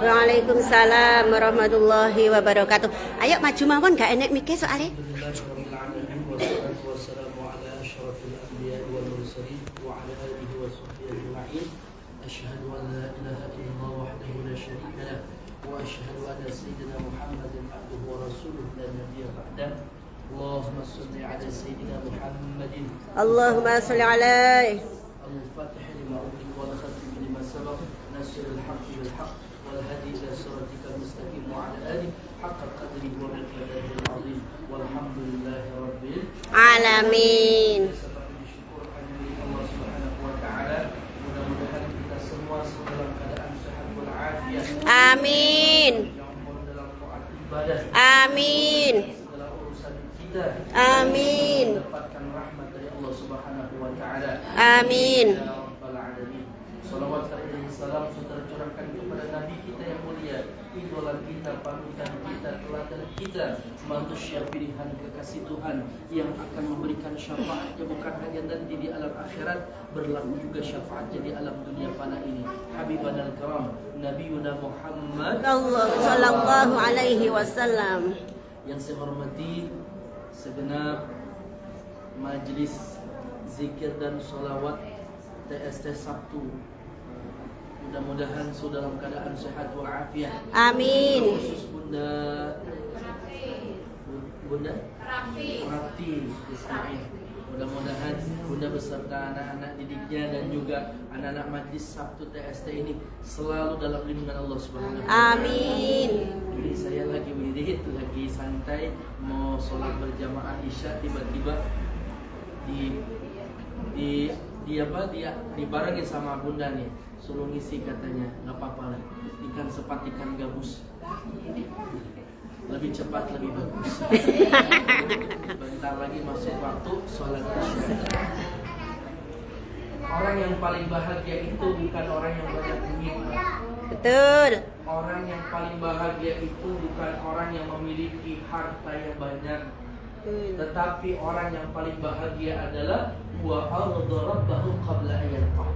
Waalaikumsalam warahmatullahi wabarakatuh. Ayo maju mawon, gak enek mikir soalnya. Allahumma salli ala sayyidina Muhammadin. Allahumma salli alaihi. Al-Fatih lima ughliqa wal khatim lima sabaq nasrul haqqi bil haqq wal hadi ila siratikal mustaqim wa ala alihi haqqa qadrihi wa miqdarihi al-azim walhamdulillahi rabbil Alamin. Seperti disyukurkan oleh Allah Subhanahu wa taala, mudah-mudahan kita semua dalam keadaan sehat walafiat. Amin. Yang dalam taat ibadah. Amin. Segala urusan kita. Amin. Mendapatkan rahmat dari Allah Subhanahu wa taala. Amin. Ya Rabbal Alamin. Salawat dan salam tercurahkan kepada Nabi kita yang mulia, idola kita, panutan kita, teladan kita, manusia pilihan kekasih Tuhan yang akan memberikan syafaatnya bukan hanya nanti di alam akhirat, berlaku juga syafaatnya di alam dunia fana ini. Habibana al-karam, Nabiuna Muhammad Sallallahu alaihi wasallam. Yang saya hormati segenap majlis zikir dan sholawat TST Sabtu, mudah-mudahan sudah dalam keadaan sehat walafiat. Amin. Khusus Bunda Rati Ismail, mudah-mudahan Bunda beserta anak-anak didiknya dan juga anak-anak majlis Sabtu TST ini selalu dalam lindungan Allah Subhanahu wa taala. Amin. Jadi saya lagi wirid, lagi santai mau sholat berjamaah Isya, tiba-tiba dibarengin sama Bunda nih, suruh ngisi katanya, nggak apa-apa lah, ikan sepat ikan gabus, lebih cepat lebih bagus. Bentar lagi masuk waktu sholat Isya. Orang yang paling bahagia itu bukan orang yang banyak duit, Betul. orang yang paling bahagia itu bukan orang yang memiliki harta yang banyak, tetapi orang yang paling bahagia adalah wa arda rabbahu qabla ayyalqah.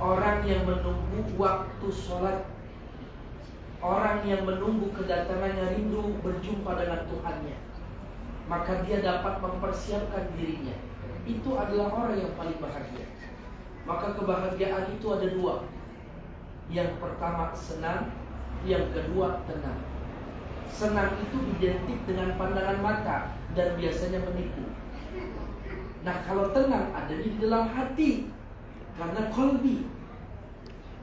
Orang yang menunggu waktu sholat, orang yang menunggu kedatangannya rindu berjumpa dengan Tuhannya, maka dia dapat mempersiapkan dirinya. Itu adalah orang yang paling bahagia. Maka kebahagiaan itu ada dua. Yang pertama senang, yang kedua tenang. Senang itu identik dengan pandangan mata dan biasanya menipu. Nah, kalau tenang adanya di dalam hati, karena kolbi.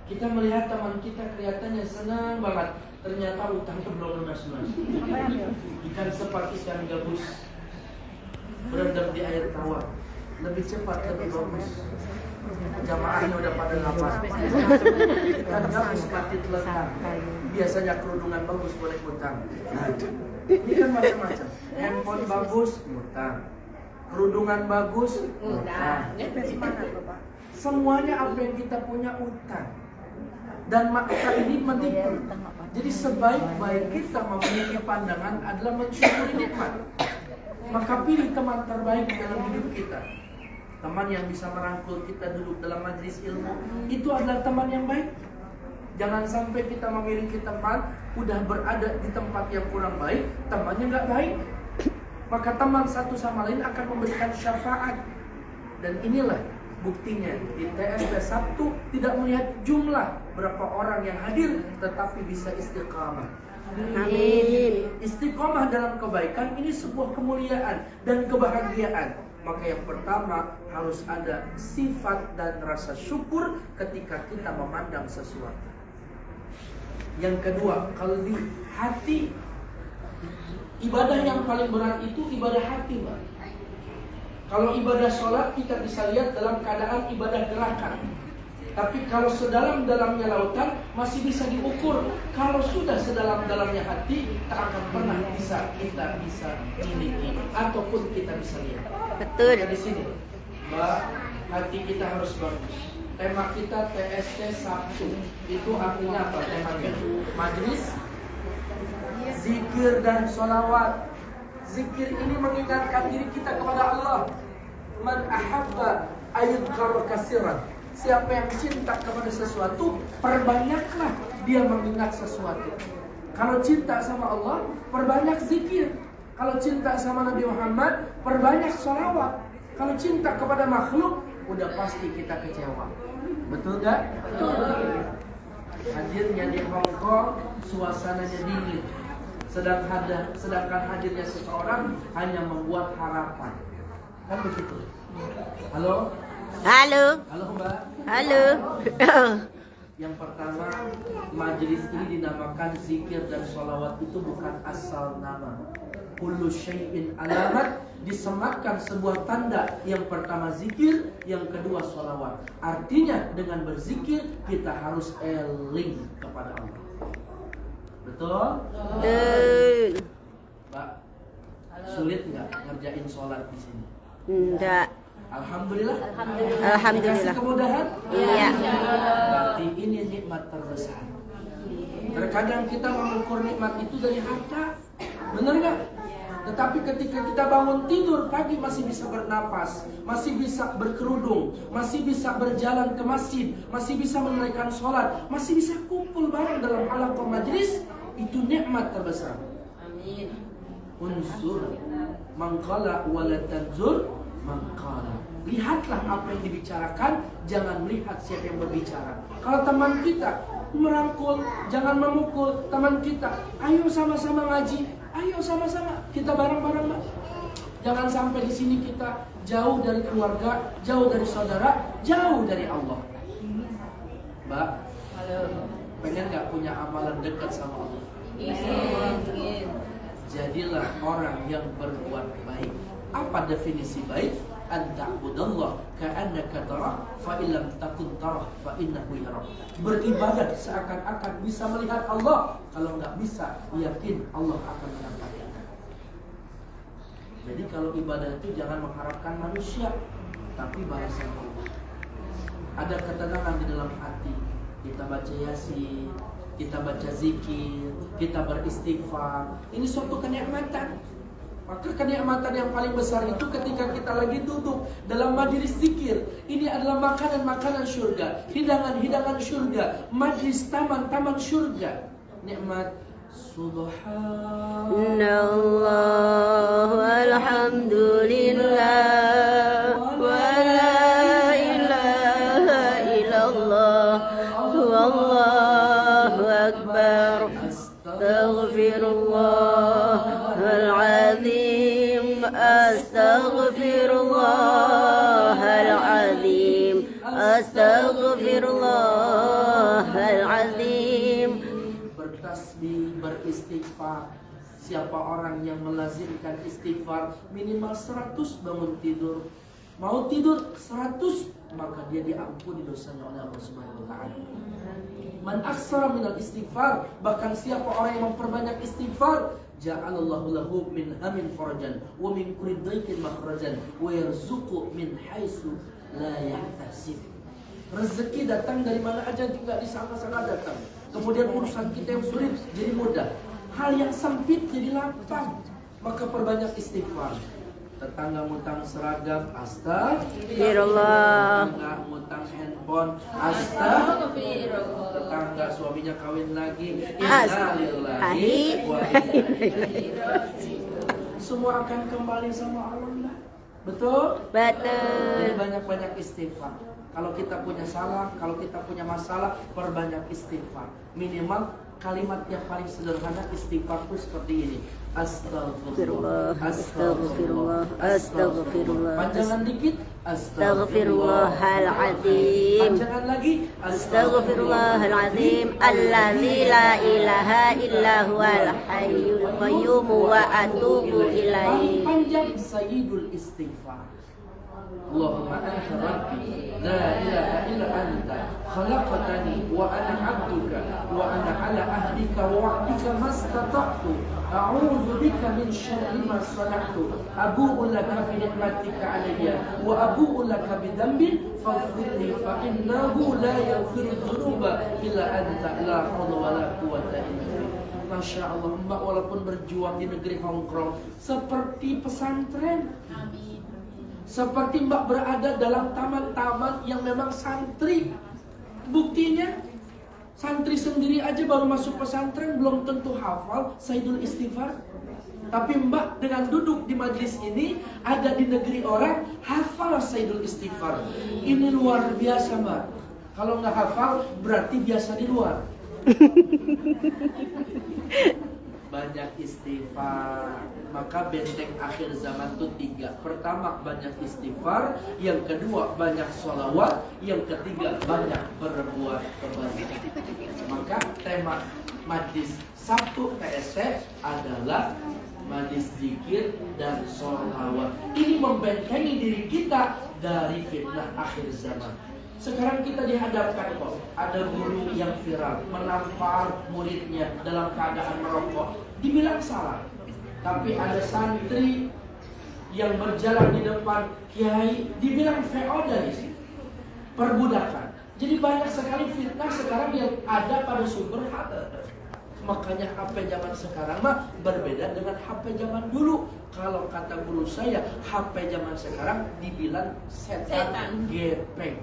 Kita melihat teman kita kelihatannya senang banget, ternyata utangnya belum lunas-lunas. Ikan sepat ikan gabus berendam di air tawar, lebih cepat lebih bagus. Jamaahnya udah pada ngapa? Ikan gabus mati telentang. Biasanya kerudungan bagus boleh utang. Ini kan macam-macam. Handphone bagus utang, kerudungan bagus utang. Semuanya apa yang kita punya utang. Dan mata ini menipu. Jadi sebaik-baik kita memiliki pandangan adalah mensyukuri nikmat. Maka pilih teman terbaik dalam hidup kita. Teman yang bisa merangkul kita duduk dalam majelis ilmu, itu adalah teman yang baik. Jangan sampai kita memiliki teman udah berada di tempat yang kurang baik, temannya nggak baik. Maka teman satu sama lain akan memberikan syafaat. Dan inilah buktinya di TST Sabtu tidak melihat jumlah berapa orang yang hadir, tetapi bisa istiqamah. Amin. Istiqamah dalam kebaikan ini sebuah kemuliaan dan kebahagiaan. Maka yang pertama harus ada sifat dan rasa syukur ketika kita memandang sesuatu. Yang kedua, qalbi, hati. Ibadah yang paling berat itu ibadah hati, Mbak. Kalau ibadah sholat kita bisa lihat dalam keadaan ibadah gerakan. Tapi kalau sedalam-dalamnya lautan masih bisa diukur. Kalau sudah sedalam-dalamnya hati, tak akan pernah bisa kita miliki ataupun kita bisa lihat. Betul. Di sini, Mbak, hati kita harus bagus. Tema kita TST Sabtu. Itu artinya apa temanya? Majlis, zikir dan sholawat. Zikir ini mengingatkan diri kita kepada Allah. Man ahabba ayudkar kasiran. siapa yang cinta kepada sesuatu, perbanyaklah dia mengingat sesuatu. Kalau cinta sama Allah, perbanyak zikir. Kalau cinta sama Nabi Muhammad, perbanyak sholawat. Kalau cinta kepada makhluk, udah pasti kita kecewa. Betul gak? Betul. Hadirnya di Hongkong, suasananya dingin. Sedangkan hadirnya seseorang hanya membuat harapan. Kan begitu? Halo? Halo. Halo Mbak? Halo. Yang pertama, majelis ini dinamakan zikir dan sholawat itu bukan asal nama. Kullu syai'in alamat, disematkan sebuah tanda. Yang pertama zikir, yang kedua sholawat. Artinya dengan berzikir kita harus eling kepada Allah. Betul? Betul. Mbak, sulit nggak ngerjain sholat di sini? Enggak. Alhamdulillah. Alhamdulillah. Dikasih kemudahan? Iya. Berarti ini nikmat terbesar. Terkadang kita mengukur nikmat itu dari harta, benar nggak? Tetapi ketika kita bangun tidur pagi masih bisa bernafas, masih bisa berkerudung, masih bisa berjalan ke masjid, masih bisa menunaikan sholat, masih bisa kumpul bareng dalam halaqah majlis, itu nikmat terbesar. Amin. Unsur mangkala wala tanzur mangkala. Lihatlah apa yang dibicarakan, jangan melihat siapa yang berbicara. Kalau teman kita merangkul, jangan memukul teman kita. Ayo sama-sama ngaji, ayo sama-sama kita bareng-bareng, Mbak. Jangan sampai di sini kita jauh dari keluarga, jauh dari saudara, jauh dari Allah. Mbak, Halo. pengen nggak punya amalan dekat sama Allah? Ingin. Jadilah orang yang berbuat baik. Apa definisi baik? Anta'budallah ka'annaka tarah fa illam takun tarah fa innahu yarah. Beribadah seakan-akan bisa melihat Allah. Kalau nggak bisa, yakin Allah akan menampakkan. Jadi kalau ibadah itu jangan mengharapkan manusia, tapi balasan Allah. Ada ketenangan di dalam hati. Kita baca Yasin, kita baca zikir, kita beristighfar. Ini suatu kenikmatan. Maka kenikmatan yang paling besar itu ketika kita lagi duduk dalam majelis zikir. Ini adalah makanan-makanan syurga, hidangan-hidangan syurga, majelis taman-taman syurga. Nikmat Subhanallah walhamdulillah wa la ilaha illallah wallahu akbar. Astaghfirullahal azim, astaghfirullahal azim, astaghfirullahal azim. Bertasbih, beristighfar. Siapa orang yang melazimkan istighfar minimal 100 bangun tidur, mau tidur 100, maka dia diampuni dosanya oleh Allah Subhanahu wa taala. Man aksara minal istighfar, bahkan siapa orang yang memperbanyak istighfar, ja'alallahu lahu min hamin farajan wa min kulli dhaiqin makhrajan wa yarzuqu min haitsu la yahtasib. Rezeki datang dari mana aja tidak disangka-sangka datang. Kemudian urusan kita yang sulit jadi mudah, hal yang sempit jadi lapang. Maka perbanyak istighfar. Tetangga ngutang seragam, astagfirullah. Tetangga ngutang handphone, astagfirullah. Tetangga suaminya kawin lagi, innalillahi wa inna ilaihi raji'un. Semua akan kembali sama Allah. Betul? Betul. Jadi banyak-banyak istighfar. Kalau kita punya salah, kalau kita punya masalah, perbanyak istighfar. Minimal kalimat yang paling sederhana istighfar itu seperti ini. Astagfirullah, astagfirullah, astagfirullah. Panjangan dikit, Astaghfirullahal azim. Panjangan lagi, Astaghfirullahal azim, alladzi la ilaha illa huwal hayyul qayyum wa atubu ilaihi. Panjang sayyidul istighfar. Allahumma anta rabbi la ilaha illa anta khalaqtani wa ana 'abduka wa ana 'ala ahdika wa wa'dika mastata'tu a'udzu bika min syarri ma sana'tu abu'u laka bi ni'matika 'alayya wa abu'u laka bi dhanbi faghfirli fa innahu la yaghfiru dzunuba illa anta la haula wa la quwwata illa billah. Masya Allah, Mbak walaupun berjuang di negeri Hongkong seperti pesantren. Seperti Mbak berada dalam taman-taman yang memang santri. Buktinya santri sendiri aja baru masuk pesantren belum tentu hafal Sayyidul Istighfar. Tapi Mbak dengan duduk di majlis ini, ada di negeri orang, hafal Sayyidul Istighfar. Ini luar biasa Mbak. Kalau nggak hafal berarti biasa di luar. Banyak istighfar. Maka benteng akhir zaman itu 3. Pertama banyak istighfar, yang kedua banyak sholawat, yang ketiga banyak berbuat kebaikan. Maka tema majlis Sabtu PST adalah majlis zikir dan sholawat. Ini membentengi diri kita dari fitnah akhir zaman. Sekarang kita dihadapkan kok, ada guru yang viral menampar muridnya dalam keadaan merokok, dibilang salah. Tapi ada santri yang berjalan di depan kiai, dibilang feodalis, perbudakan. Jadi banyak sekali fitnah sekarang yang ada pada sumber HP. Makanya HP zaman sekarang mah berbeda dengan HP zaman dulu. Kalau kata guru saya, HP zaman sekarang dibilang setan gepeng.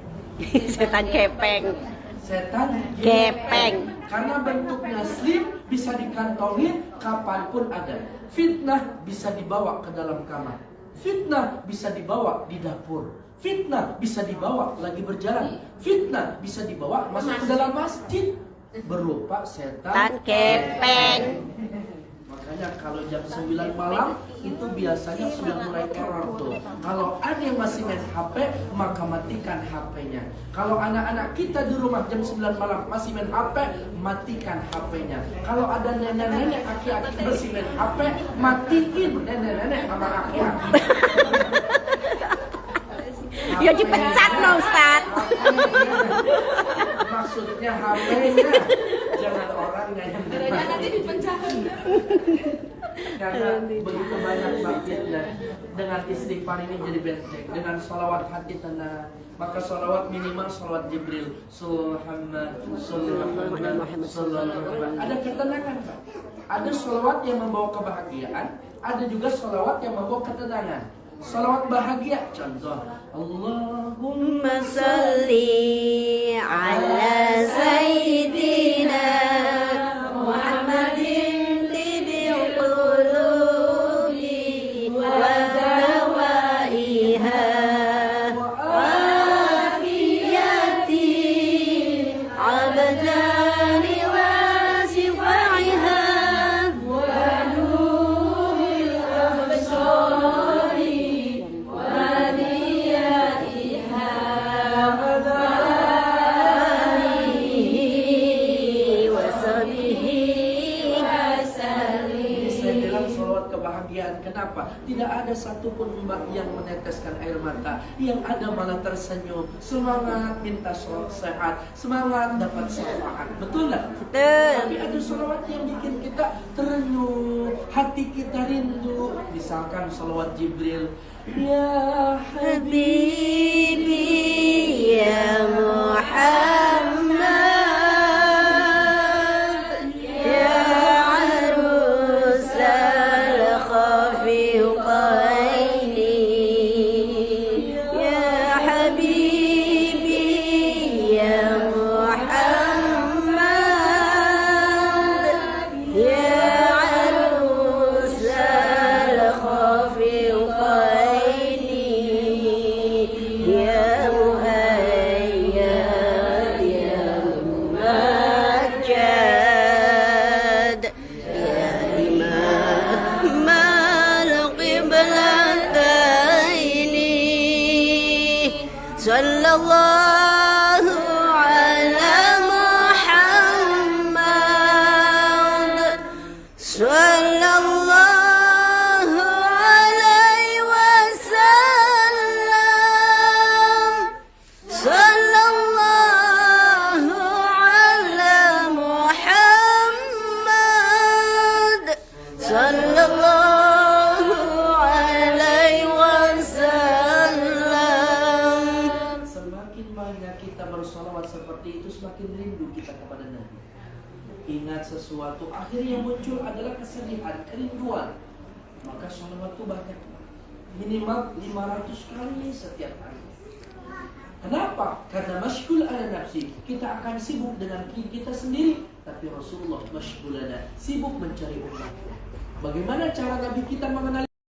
Setan kepeng. Setan Gepeng. Karena bentuknya slim, bisa dikantongin kapanpun ada. Fitnah bisa dibawa ke dalam kamar. Fitnah bisa dibawa di dapur. Fitnah bisa dibawa lagi berjalan. Fitnah bisa dibawa masuk ke dalam masjid. Berupa setan Kepeng. Makanya kalau jam 9 malam itu biasanya sudah mulai error tuh. Kalau ada yang masih main HP, maka matikan HP-nya. Kalau anak-anak kita di rumah jam 9 malam masih main HP, matikan HP-nya. Kalau ada nenek-nenek, aki-aki masih main HP, matiin nenek-nenek sama aki-aki. Ya dipecat no Ustaz. Maksudnya HP-nya, jangan orangnya yang nanti dipecat. Karena begitu banyak bakitnya. Dengan istighfar ini jadi benteng. Dengan sholawat hati tenang. Maka sholawat minimal sholawat Jibril. Ada ketenangan Pak. Ada sholawat yang membawa kebahagiaan. Ada juga sholawat yang membawa ketenangan. Sholawat bahagia, contoh Allahumma salli ala sayyidina Muhammadin tibil qulubi wa dawaiha wa afiyati abdani wa sifaiha wa nuril absari Kenapa? Tidak ada satupun mbak yang meneteskan air mata. Yang ada malah tersenyum. Semangat minta sehat. Semangat dapat syafaat. Betul nggak? Betul. Tapi ada sholawat yang bikin kita terenyuh, hati kita rindu. Misalkan sholawat Jibril, Ya Habibi ya Muhammad Sallallahu ala Muhammad Sallallahu alaihi wasallam Sallallahu ala Muhammad Sallallahu alaihi wasallam. Semakin banyak kita bersolawat seperti itu, semakin rindu kita kepada Nabi. Ingat sesuatu, akhirnya muncul adalah kesedihan, kerinduan. Maka solawat itu banyak. minimal 500 kali setiap hari. Kenapa? Karena masyghul ala nafsi. Kita akan sibuk dengan diri kita sendiri, tapi Rasulullah masyghul ala, sibuk mencari umat. Bagaimana cara Nabi kita mengenali